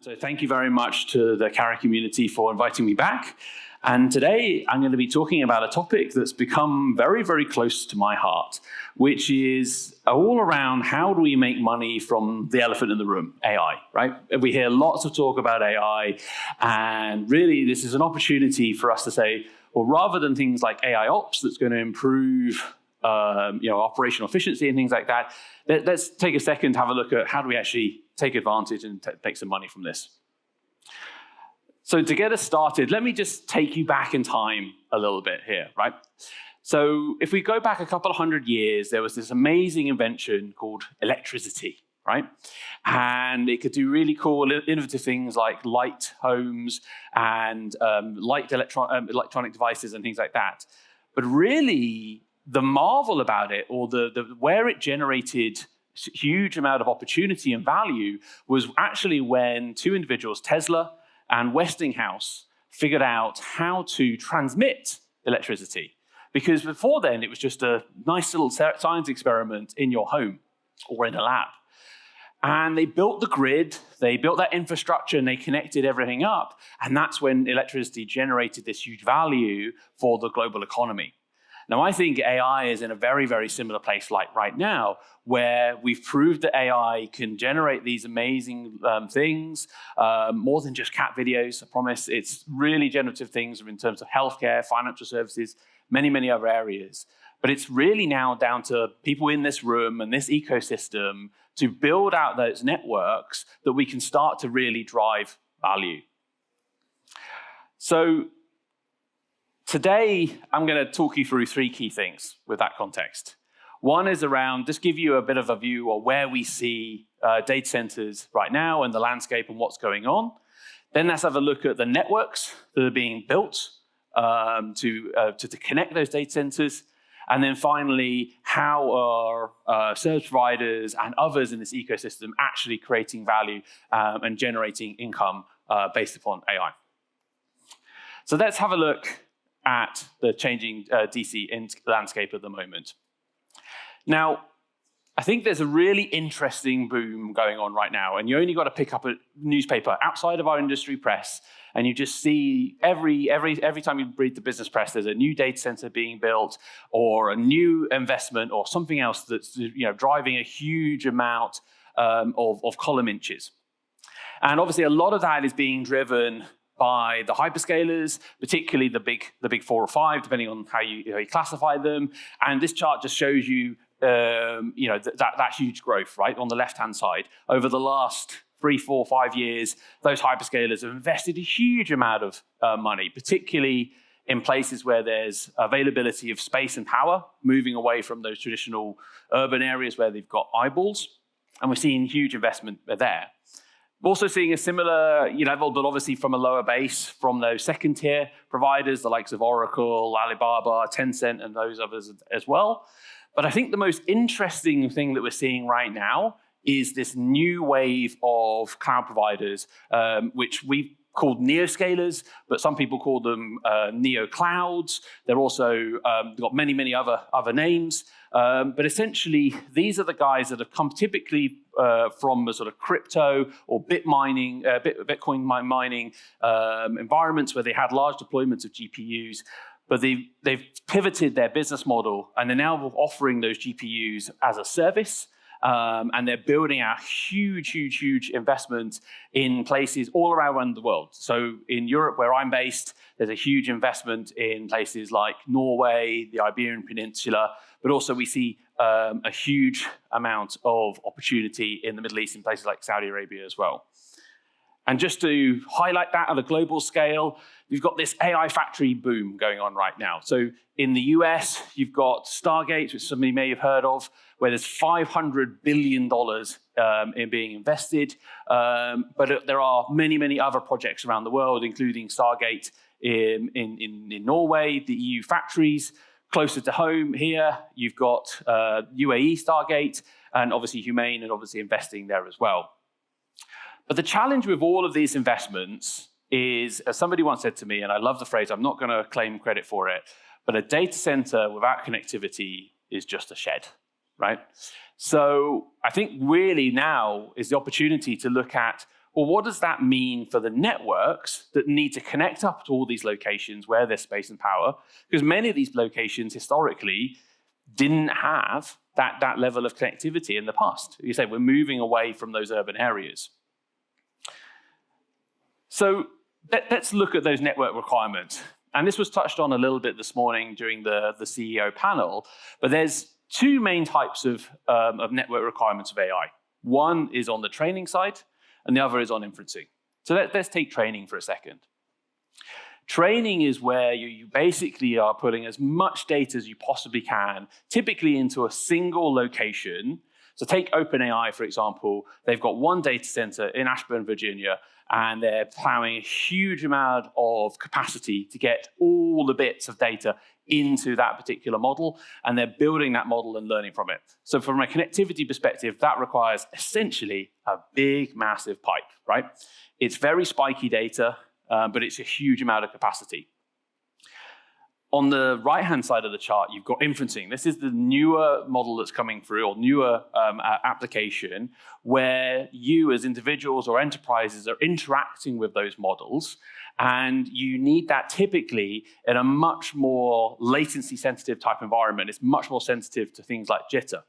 So thank you very much to the Kara community for inviting me back. And today I'm going to be talking about a topic that's become very, very close to my heart, which is all around how do we make money from the elephant in the room, AI, right? We hear lots of talk about AI, and really this is an opportunity for us to say, well, rather than things like AI ops that's going to improve operational efficiency and things like that, let's take a second to have a look at how do we actually take advantage and take some money from this. So to get us started, let me just take you back in time a little bit here, right? So if we go back a couple of hundred years, there was this amazing invention called electricity, right? And it could do really cool, innovative things like light homes and light electronic devices and things like that. But really, the marvel about it, or the where it generated huge amount of opportunity and value, was actually when two individuals, Tesla and Westinghouse, figured out how to transmit electricity. Because before then, it was just a nice little science experiment in your home or in a lab. And they built the grid, they built that infrastructure, and they connected everything up. And that's when electricity generated this huge value for the global economy. Now, I think AI is in a very, very similar place like right now, where we've proved that AI can generate these amazing things, more than just cat videos, I promise. It's really generative things in terms of healthcare, financial services, many, many other areas. But it's really now down to people in this room and this ecosystem to build out those networks that we can start to really drive value. So today, I'm going to talk you through three key things with that context. One is around, just give you a bit of a view of where we see data centers right now and the landscape and what's going on. Then let's have a look at the networks that are being built to connect those data centers. And then finally, how are service providers and others in this ecosystem actually creating value and generating income based upon AI. So let's have a look at the changing DC landscape at the moment. Now, I think there's a really interesting boom going on right now, and you only got to pick up a newspaper outside of our industry press, and you just see every time you read the business press, there's a new data center being built, or a new investment, or something else that's driving a huge amount of column inches. And obviously, a lot of that is being driven by the hyperscalers, particularly the big 4 or 5, depending on how you classify them. And this chart just shows you, that huge growth, right, on the left-hand side. Over the last 3, 4, 5 years, those hyperscalers have invested a huge amount of money, particularly in places where there's availability of space and power, moving away from those traditional urban areas where they've got eyeballs. And we're seeing huge investment there. We're also seeing a similar level, but obviously from a lower base from those second-tier providers, the likes of Oracle, Alibaba, Tencent, and those others as well. But I think the most interesting thing that we're seeing right now is this new wave of cloud providers, which we've called neoscalers, but some people call them neo-clouds. They're also got many, many other names. But essentially, these are the guys that have come typically from a sort of crypto or Bitcoin mining environments where they had large deployments of GPUs. But they've pivoted their business model, and they're now offering those GPUs as a service. And they're building out huge investments in places all around the world. So in Europe, where I'm based, there's a huge investment in places like Norway, the Iberian Peninsula, but also we see a huge amount of opportunity in the Middle East in places like Saudi Arabia as well. And just to highlight that at a global scale, we've got this AI factory boom going on right now. So in the US, you've got Stargate, which some of you may have heard of, where there's $500 billion in being invested. But there are many, many other projects around the world, including Stargate in Norway, the EU factories. Closer to home here, you've got UAE Stargate, and obviously Humane, and obviously investing there as well. But the challenge with all of these investments is, as somebody once said to me, and I love the phrase, I'm not going to claim credit for it, but a data center without connectivity is just a shed, right? So I think really now is the opportunity to look at well, what does that mean for the networks that need to connect up to all these locations where there's space and power? Because many of these locations historically didn't have that level of connectivity in the past. You say we're moving away from those urban areas. So let's look at those network requirements. And this was touched on a little bit this morning during the CEO panel, but there's two main types of network requirements of AI. One is on the training side, and the other is on inferencing. So let's take training for a second. Training is where you basically are putting as much data as you possibly can, typically into a single location. So take OpenAI, for example. They've got one data center in Ashburn, Virginia, and they're plowing a huge amount of capacity to get all the bits of data into that particular model, and they're building that model and learning from it. So from a connectivity perspective, that requires essentially a big, massive pipe, right? It's very spiky data, but it's a huge amount of capacity. On the right-hand side of the chart, you've got inferencing. This is the newer model that's coming through, or newer application, where you as individuals or enterprises are interacting with those models, and you need that typically in a much more latency-sensitive type environment. It's much more sensitive to things like jitter.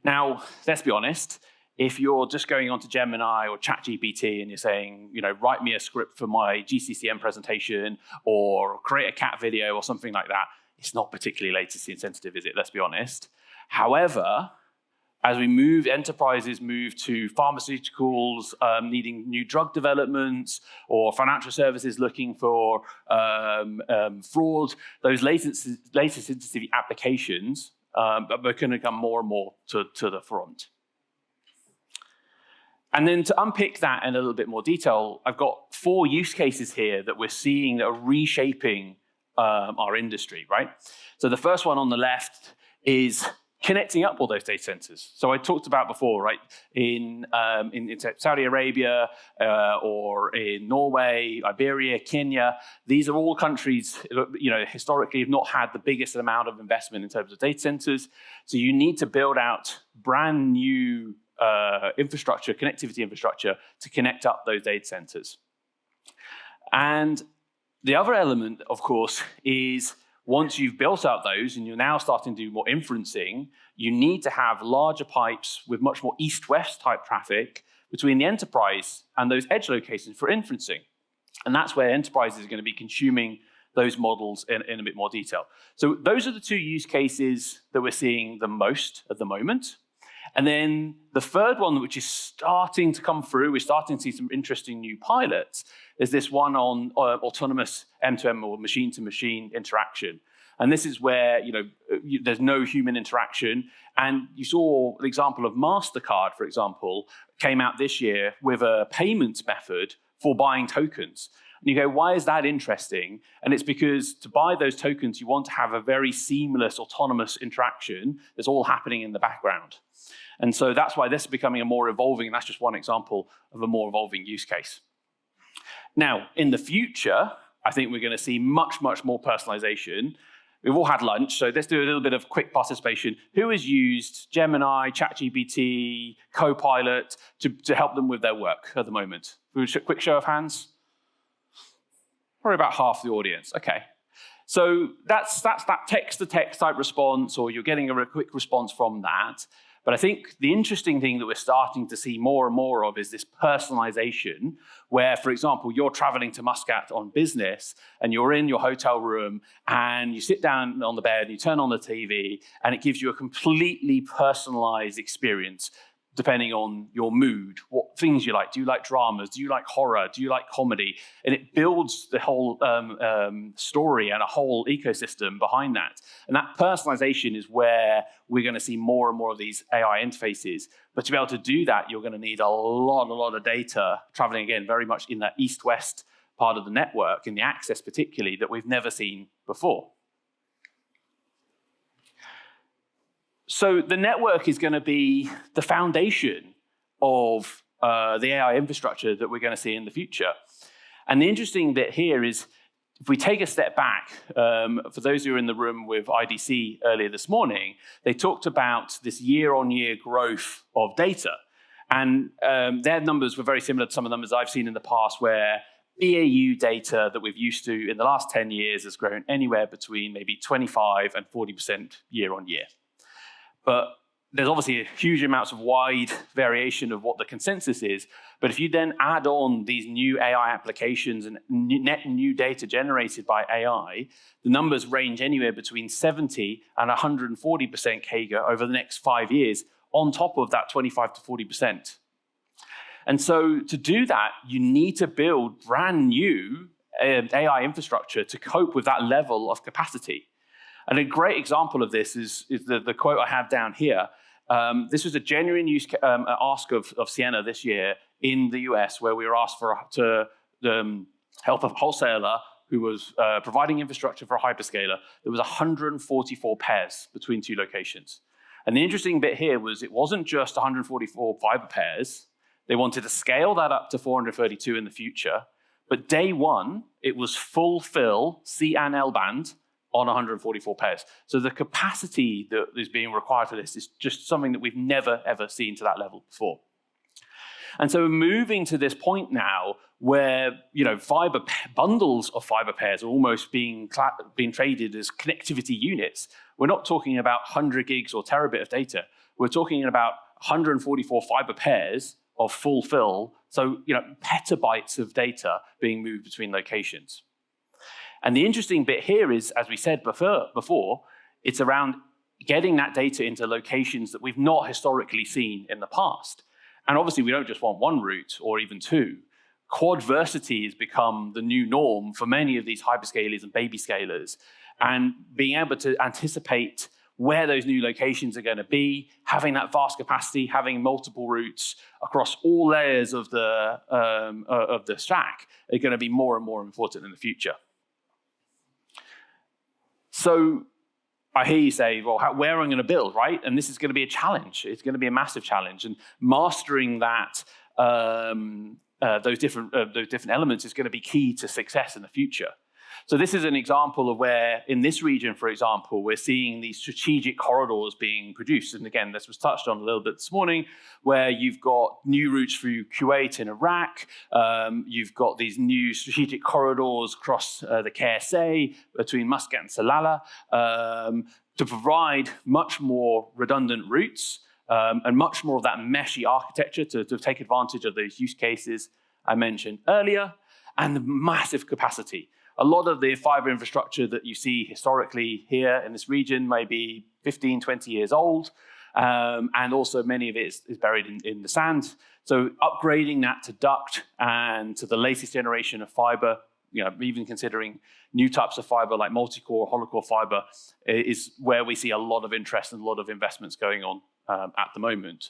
Now, let's be honest. If you're just going onto Gemini or ChatGPT and you're saying, write me a script for my GCCM presentation or create a cat video or something like that, it's not particularly latency sensitive, is it? Let's be honest. However, as enterprises move to pharmaceuticals needing new drug developments, or financial services looking for fraud, those latency sensitive applications are going to come more and more to the front. And then to unpick that in a little bit more detail, I've got 4 use cases here that we're seeing that are reshaping our industry, right? So the first one on the left is connecting up all those data centers. So I talked about before, right? In Saudi Arabia or in Norway, Iberia, Kenya, these are all countries, historically have not had the biggest amount of investment in terms of data centers. So you need to build out brand new infrastructure, connectivity infrastructure to connect up those data centers. And the other element, of course, is once you've built out those and you're now starting to do more inferencing, you need to have larger pipes with much more east-west type traffic between the enterprise and those edge locations for inferencing. And that's where enterprises are going to be consuming those models in a bit more detail. So those are the 2 use cases that we're seeing the most at the moment. And then the third one, which is starting to come through, we're starting to see some interesting new pilots, is this one on autonomous M2M or machine-to-machine interaction. And this is where there's no human interaction. And you saw the example of MasterCard, for example, came out this year with a payments method for buying tokens. And you go, why is that interesting? And it's because to buy those tokens, you want to have a very seamless, autonomous interaction that's all happening in the background. And so that's why this is becoming a more evolving, and that's just one example of a more evolving use case. Now, in the future, I think we're going to see much, much more personalization. We've all had lunch, so let's do a little bit of quick participation. Who has used Gemini, ChatGPT, Copilot to help them with their work at the moment? Quick show of hands? Probably about half the audience. Okay. So that's that text-to-text type response, or you're getting a quick response from that. But I think the interesting thing that we're starting to see more and more of is this personalization, where, for example, you're traveling to Muscat on business and you're in your hotel room and you sit down on the bed, you turn on the TV, and it gives you a completely personalized experience depending on your mood, what things you like. Do you like dramas? Do you like horror? Do you like comedy? And it builds the whole story and a whole ecosystem behind that. And that personalization is where we're going to see more and more of these AI interfaces. But to be able to do that, you're going to need a lot of data traveling, again, very much in that east-west part of the network, in the access particularly, that we've never seen before. So the network is going to be the foundation of the AI infrastructure that we're going to see in the future. And the interesting bit here is, if we take a step back, for those who were in the room with IDC earlier this morning, they talked about this year-on-year growth of data. And their numbers were very similar to some of the numbers I've seen in the past, where BAU data that we've used to in the last 10 years has grown anywhere between maybe 25 and 40% year on year. But there's obviously a huge amounts of wide variation of what the consensus is. But if you then add on these new AI applications and net new data generated by AI, the numbers range anywhere between 70 and 140% CAGR over the next 5 years, on top of that 25 to 40%. And so to do that, you need to build brand new AI infrastructure to cope with that level of capacity. And a great example of this is the quote I have down here. This was a genuine use ask of Sienna this year in the US, where we were asked to help a wholesaler who was providing infrastructure for a hyperscaler. There was 144 pairs between two locations. And the interesting bit here was it wasn't just 144 fiber pairs. They wanted to scale that up to 432 in the future. But day one, it was full fill C and L band on 144 pairs. So the capacity that is being required for this is just something that we've never, ever seen to that level before. And so we're moving to this point now where fiber bundles of fiber pairs are almost being traded as connectivity units. We're not talking about 100 gigs or terabit of data. We're talking about 144 fiber pairs of full fill, so petabytes of data being moved between locations. And the interesting bit here is, as we said before, it's around getting that data into locations that we've not historically seen in the past. And obviously, we don't just want one route or even two. Quadversity has become the new norm for many of these hyperscalers and baby scalers. And being able to anticipate where those new locations are going to be, having that vast capacity, having multiple routes across all layers of the stack are going to be more and more important in the future. So I hear you say, well, where am I going to build, right? And this is going to be a challenge. It's going to be a massive challenge. And mastering that, those different elements is going to be key to success in the future. So this is an example of where, in this region, for example, we're seeing these strategic corridors being produced. And again, this was touched on a little bit this morning, where you've got new routes through Kuwait and Iraq. You've got these new strategic corridors across the KSA between Muscat and Salalah to provide much more redundant routes and much more of that meshy architecture to take advantage of those use cases I mentioned earlier, and the massive capacity. A lot of the fiber infrastructure that you see historically here in this region may be 15, 20 years old, and also many of it is buried in the sand. So upgrading that to duct and to the latest generation of fiber, even considering new types of fiber like multi-core, hollow-core fiber, is where we see a lot of interest and a lot of investments going on at the moment.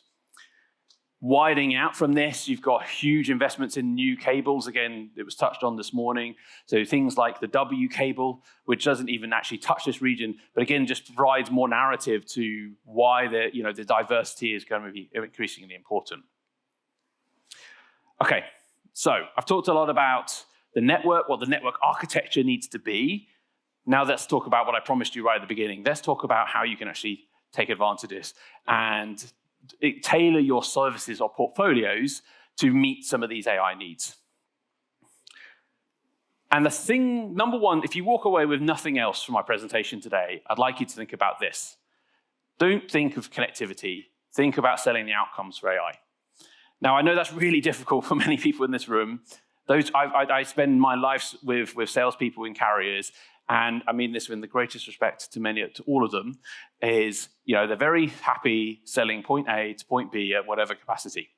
Widening out from this, you've got huge investments in new cables. Again, it was touched on this morning. So things like the W cable, which doesn't even actually touch this region, but again, just provides more narrative to why the diversity is going to be increasingly important. Okay, so I've talked a lot about the network, what the network architecture needs to be. Now let's talk about what I promised you right at the beginning. Let's talk about how you can actually take advantage of this and tailor your services or portfolios to meet some of these AI needs. And the thing, number one, if you walk away with nothing else from my presentation today, I'd like you to think about this. Don't think of connectivity. Think about selling the outcomes for AI. Now, I know that's really difficult for many people in this room. I spend my life with salespeople in carriers, and I mean this with the greatest respect to all of them, is they're very happy selling point A to point B at whatever capacity.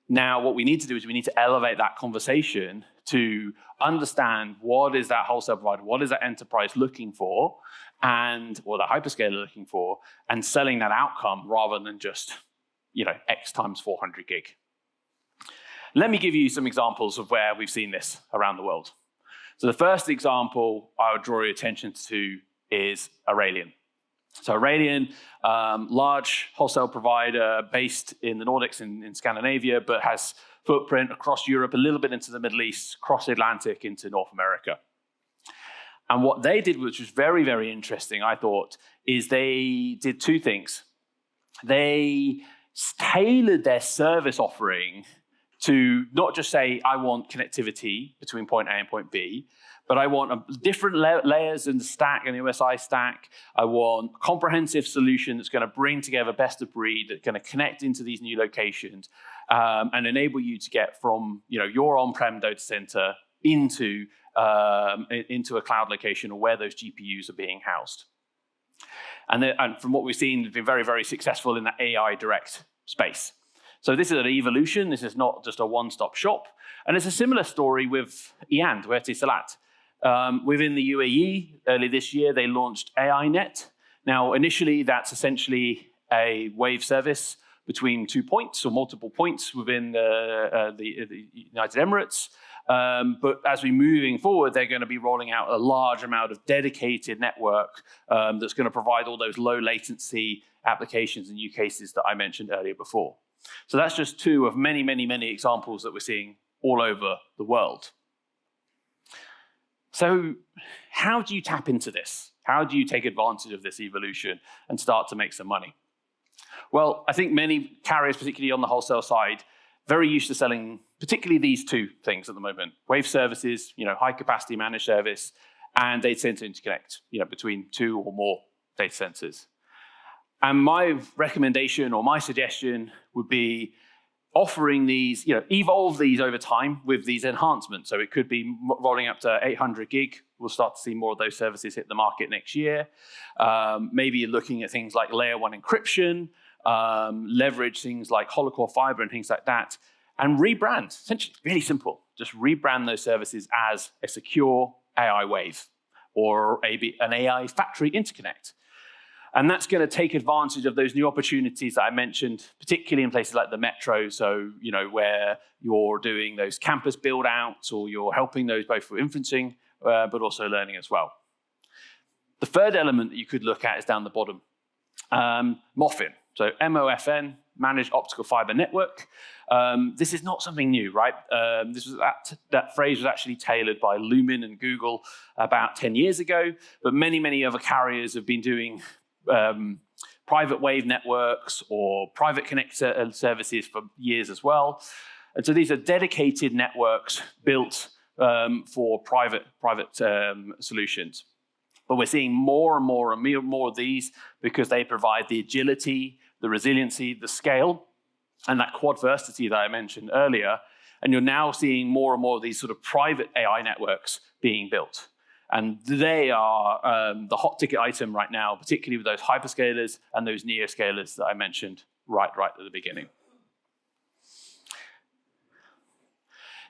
Now, what we need to do is we need to elevate that conversation to understand what is that wholesale provider, what is that enterprise looking for, or the hyperscaler looking for, and selling that outcome rather than just X times 400 gig. Let me give you some examples of where we've seen this around the world. So the first example I would draw your attention to is Aurelion. So Aurelion, large wholesale provider based in the Nordics in Scandinavia, but has footprint across Europe, a little bit into the Middle East, across the Atlantic into North America. And what they did, which was very, very interesting, I thought, is they did two things. They tailored their service offering to not just say, I want connectivity between point A and point B, but I want different layers in the stack, in the OSI stack. I want a comprehensive solution that's going to bring together best of breed, that's going to connect into these new locations and enable you to get from your on-prem data center into a cloud location or where those GPUs are being housed. And from what we've seen, they've been very, very successful in that AI direct space. So this is an evolution. This is not just a one-stop shop. And it's a similar story with IAND, where Etisalat. Within the UAE, early this year, they launched AINet. Now, initially, that's essentially a wave service between 2 points or multiple points within the United Emirates. But as we're moving forward, they're going to be rolling out a large amount of dedicated network that's going to provide all those low latency applications and use cases that I mentioned earlier before. So that's just two of many, many, many examples that we're seeing all over the world. So how do you tap into this? How do you take advantage of this evolution and start to make some money? Well, I think many carriers, particularly on the wholesale side, very used to selling particularly these two things at the moment: wave services, high capacity managed service, and data center interconnect, between two or more data centers. And my recommendation or my suggestion would be offering these, evolve these over time with these enhancements. So it could be rolling up to 800 gig. We'll start to see more of those services hit the market next year. Maybe looking at things like layer 1 encryption, leverage things like hollow-core fiber and things like that, and rebrand. Essentially, really simple. Just rebrand those services as a secure AI wave or an AI factory interconnect. And that's going to take advantage of those new opportunities that I mentioned, particularly in places like the metro. So, where you're doing those campus build outs or you're helping those both for inferencing, but also learning as well. The third element that you could look at is down the bottom. MOFN. So MOFN, Managed Optical Fiber Network. This is not something new, right? That phrase was actually tailored by Lumen and Google about 10 years ago, but many, many other carriers have been doing private wave networks or private connect services for years as well. And so these are dedicated networks built for private solutions. But we're seeing more and more of these because they provide the agility, the resiliency, the scale, and that quadversity that I mentioned earlier. And you're now seeing more and more of these sort of private AI networks being built. And they are the hot ticket item right now, particularly with those hyperscalers and those neoscalers that I mentioned right at the beginning.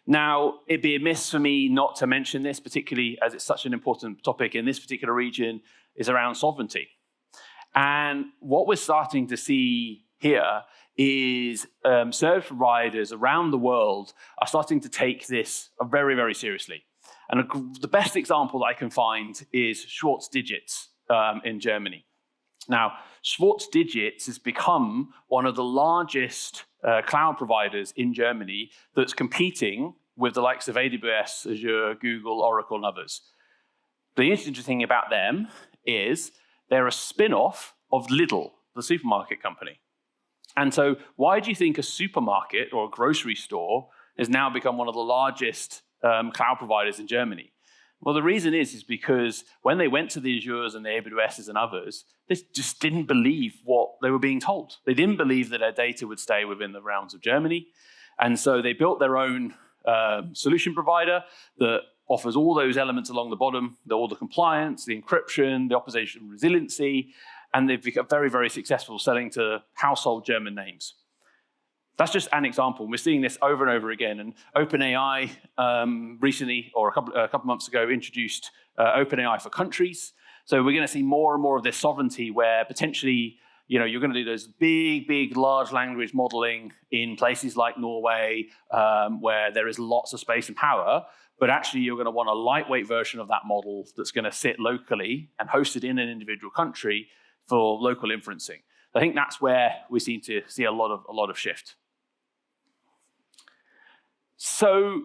Now, it'd be amiss for me not to mention this, particularly as it's such an important topic in this particular region, is around sovereignty. And what we're starting to see here is service providers around the world are starting to take this very, very seriously. And the best example that I can find is Schwarz Digits in Germany. Now, Schwarz Digits has become one of the largest cloud providers in Germany that's competing with the likes of AWS, Azure, Google, Oracle, and others. The interesting thing about them is they're a spin-off of Lidl, the supermarket company. And so why do you think a supermarket or a grocery store has now become one of the largest cloud providers in Germany? Well, the reason is because when they went to the Azures and the AWSs and others, they just didn't believe what they were being told. They didn't believe that their data would stay within the realms of Germany. And so they built their own solution provider that offers all those elements along the bottom, all the compliance, the encryption, the opposition resiliency, and they've become very, very successful selling to household German names. That's just an example. We're seeing this over and over again. And OpenAI recently, or a couple months ago, introduced OpenAI for countries. So we're going to see more and more of this sovereignty where potentially, you're going to do those big, large language modeling in places like Norway, where there is lots of space and power. But actually, you're going to want a lightweight version of that model that's going to sit locally and hosted in an individual country for local inferencing. I think that's where we seem to see a lot of shift. So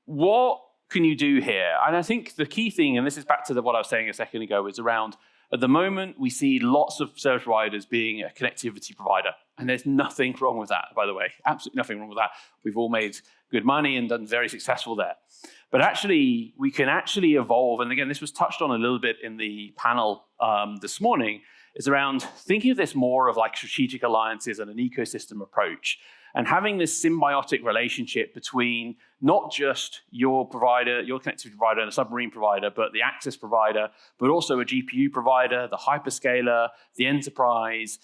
what can you do here? And I think the key thing, and this is back to what I was saying a second ago, is around At the moment, we see lots of service providers being a connectivity provider, and there's nothing wrong with that, by the way. Absolutely nothing wrong with that. We've all made good money and done very successful there. But actually, we can actually evolve, and again, this was touched on a little bit in the panel this morning, is around thinking of this more of like strategic alliances and an ecosystem approach, and having this symbiotic relationship between not just your provider, your connectivity provider and a submarine provider, but the access provider, but also a GPU provider, the hyperscaler, the enterprise,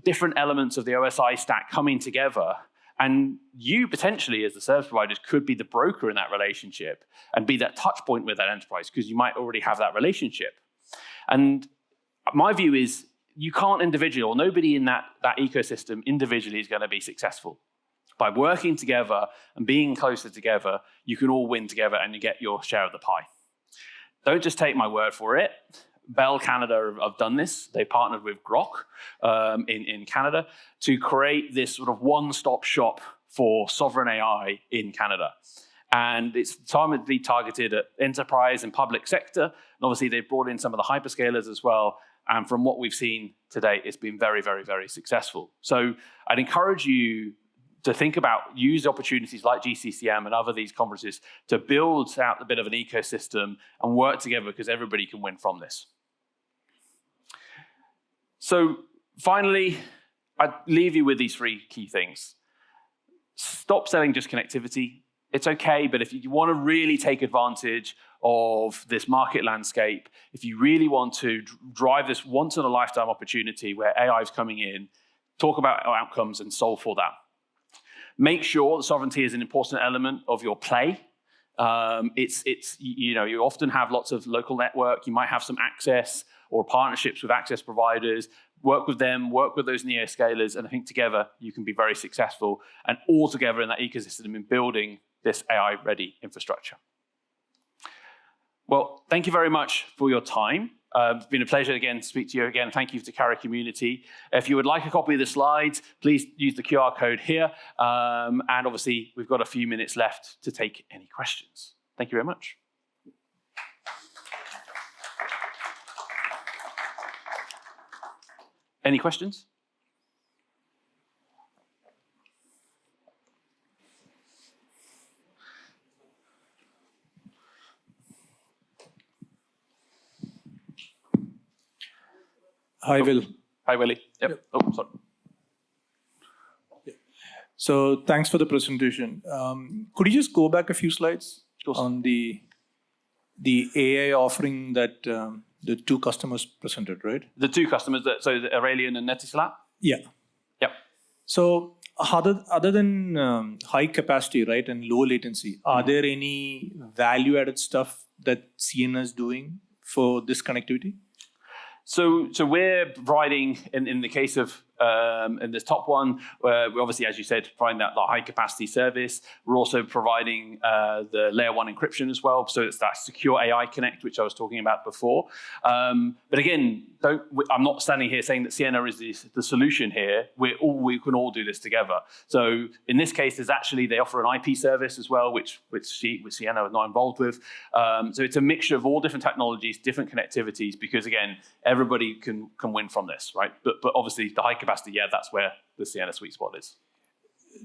different elements of the OSI stack coming together. And you potentially, as the service providers, could be the broker in that relationship and be that touch point with that enterprise because you might already have that relationship. And my view is you can't individually, or nobody in that ecosystem individually is going to be successful. By working together and being closer together, you can all win together and you get your share of the pie. Don't just take my word for it. Bell Canada have done this. They partnered with Grok in Canada to create this sort of one-stop shop for sovereign AI in Canada. And it's targeted at enterprise and public sector. And obviously, they've brought in some of the hyperscalers as well. And from what we've seen today, it's been very, very, very successful. So I'd encourage you to think about, use opportunities like GCCM and other these conferences to build out a bit of an ecosystem and work together because everybody can win from this. So finally, I'd leave you with these 3 key things. Stop selling just connectivity. It's okay, but if you want to really take advantage of this market landscape, if you really want to drive this once-in-a-lifetime opportunity where AI is coming in, talk about outcomes and solve for that. Make sure that sovereignty is an important element of your play. You often have lots of local network. You might have some access or partnerships with access providers. Work with them, work with those neoscalers, and I think together you can be very successful and all together in that ecosystem in building this AI-ready infrastructure. Well, thank you very much for your time. It's been a pleasure again to speak to you again. Thank you to Carrier Community. If you would like a copy of the slides, please use the QR code here. And obviously, we've got a few minutes left to take any questions. Thank you very much. Any questions? Hi, Will. Hi, Willie. Yep. Oh, sorry. Yeah. So thanks for the presentation. Could you just go back a few slides on the AI offering that the 2 customers presented, right? The 2 customers, so the Aurelian and Netislat? Yeah. Yep. So other than high capacity, right, and low latency, are there any value-added stuff that Ciena is doing for this connectivity? So we're providing, in the case of in this top one, we obviously, as you said, providing that high capacity service. We're also providing the layer 1 encryption as well. So it's that secure AI Connect, which I was talking about before. But again, I'm not standing here saying that Ciena is the solution here. We can all do this together. So in this case, they offer an IP service as well, which Ciena is not involved with. So it's a mixture of all different technologies, different connectivities, because again, everybody can win from this, right? But obviously the high capacity, yeah, that's where the Ciena sweet spot is.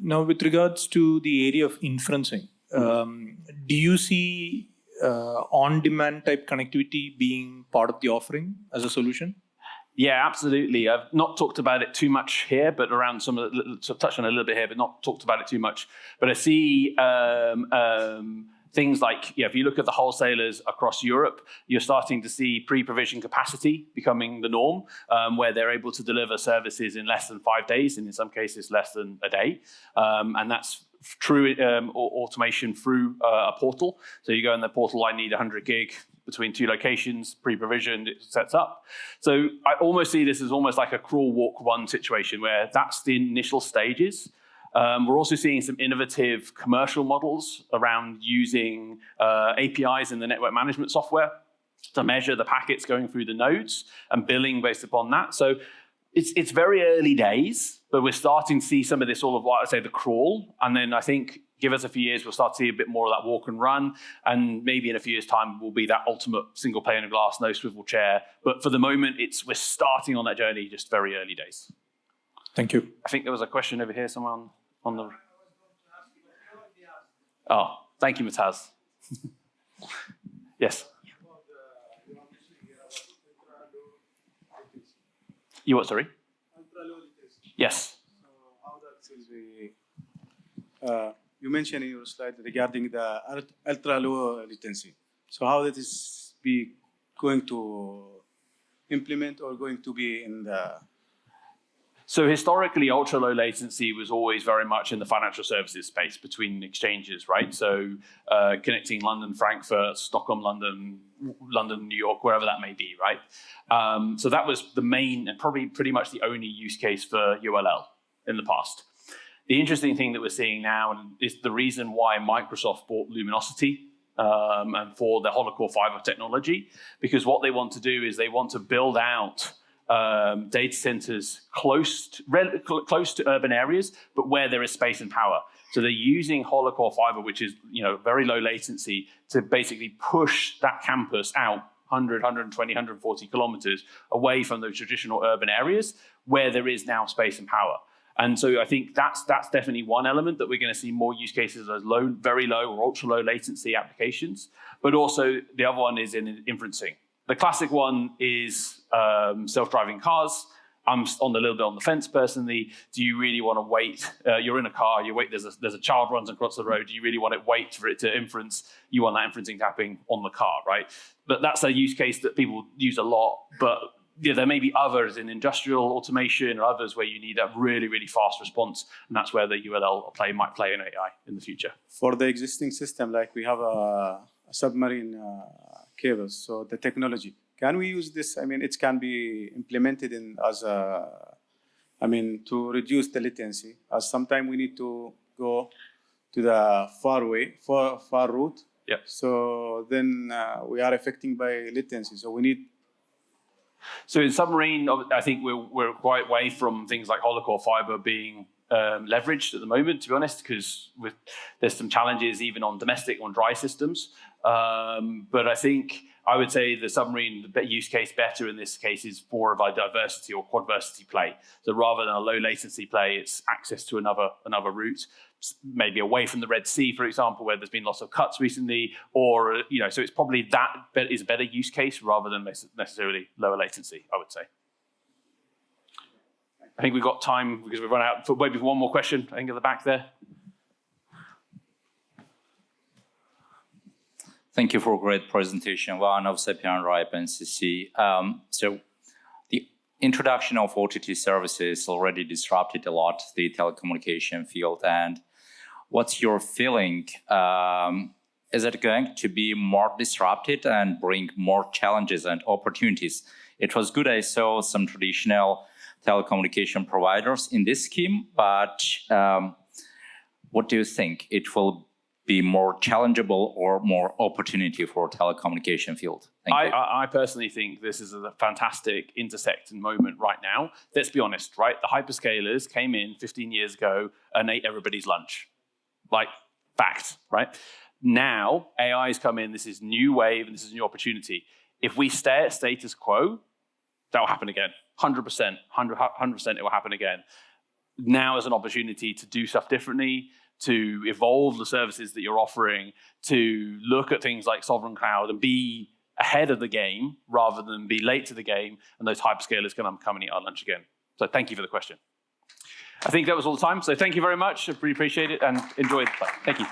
Now, with regards to the area of inferencing, do you see on-demand type connectivity being part of the offering as a solution? Yeah, absolutely. I've not talked about it too much here, but around touched on it a little bit here, but not talked about it too much. But I see things like, if you look at the wholesalers across Europe, you're starting to see pre-provision capacity becoming the norm, where they're able to deliver services in less than 5 days, and in some cases less than a day. And that's true automation through a portal. So you go in the portal, I need 100 gig between 2 locations, pre-provisioned, it sets up. So I almost see this as almost like a crawl, walk, run situation where that's the initial stages. We're also seeing some innovative commercial models around using APIs in the network management software to measure the packets going through the nodes and billing based upon that. So it's very early days, but we're starting to see some of this, all of what I say, the crawl. And then I think give us a few years, we'll start to see a bit more of that walk and run. And maybe in a few years' time, will be that ultimate single pane of glass, no swivel chair. But for the moment, we're starting on that journey, just very early days. Thank you. I think there was a question over here, someone on the... Oh, thank you, Mataz. Yes. You what, sorry? Yes. So how that will be, you mentioned in your slide regarding the ultra low latency. So how that is be going to implement or going to be in the... So historically, ultra low latency was always very much in the financial services space between exchanges, right? So connecting London, Frankfurt, Stockholm, London, New York, wherever that may be, right? So that was the main and probably pretty much the only use case for ULL in the past. The interesting thing that we're seeing now is the reason why Microsoft bought Luminosity and for the hollow core fiber technology, because what they want to do is they want to build out data centers close to urban areas, but where there is space and power. So they're using hollow core fiber, which is very low latency, to basically push that campus out 100, 120, 140 kilometers away from those traditional urban areas where there is now space and power. And so I think that's definitely one element that we're going to see more use cases as very low or ultra low latency applications. But also the other one is in inferencing. The classic one is self-driving cars. I'm a little bit on the fence personally. Do you really want to wait? You're in a car, you wait, there's a child runs across the road. Do you really want to wait for it to inference? You want that inferencing happening on the car, right? But that's a use case that people use a lot. But there may be others in industrial automation or others where you need a really, really fast response. And that's where the ULL might play in AI in the future. For the existing system, like we have a submarine cables, so the technology, can we use this? I mean, it can be implemented to reduce the latency, as sometimes we need to go to the far route. Yeah. So then we are affecting by latency. So we need... So in submarine, I think we're quite away from things like hollow core fiber being leveraged at the moment, to be honest, because there's some challenges even on dry systems. But I think I would say the submarine use case better in this case is more of a diversity or quadversity play. So rather than a low latency play, it's access to another route, maybe away from the Red Sea, for example, where there's been lots of cuts recently, or so it's probably that is a better use case rather than necessarily lower latency, I would say. I think we've got time because we've run out for maybe one more question. I think at the back there. Thank you for a great presentation. One of Sapien, Ripe, and CC. So the introduction of OTT services already disrupted a lot the telecommunication field. And what's your feeling? Is it going to be more disrupted and bring more challenges and opportunities? It was good I saw some traditional telecommunication providers in this scheme, but what do you think? It will be more challengeable or more opportunity for telecommunication field? I personally think this is a fantastic intersecting moment right now. Let's be honest, right? The hyperscalers came in 15 years ago and ate everybody's lunch. Like, fact, right? Now, AI has come in, this is new wave, and this is a new opportunity. If we stay at status quo, that will happen again. 100%, 100% it will happen again. Now is an opportunity to do stuff differently, to evolve the services that you're offering, to look at things like sovereign cloud and be ahead of the game rather than be late to the game, and those hyperscalers can come and eat our lunch again. So thank you for the question. I think that was all the time, so thank you very much. I really appreciate it and enjoy the play. Thank you.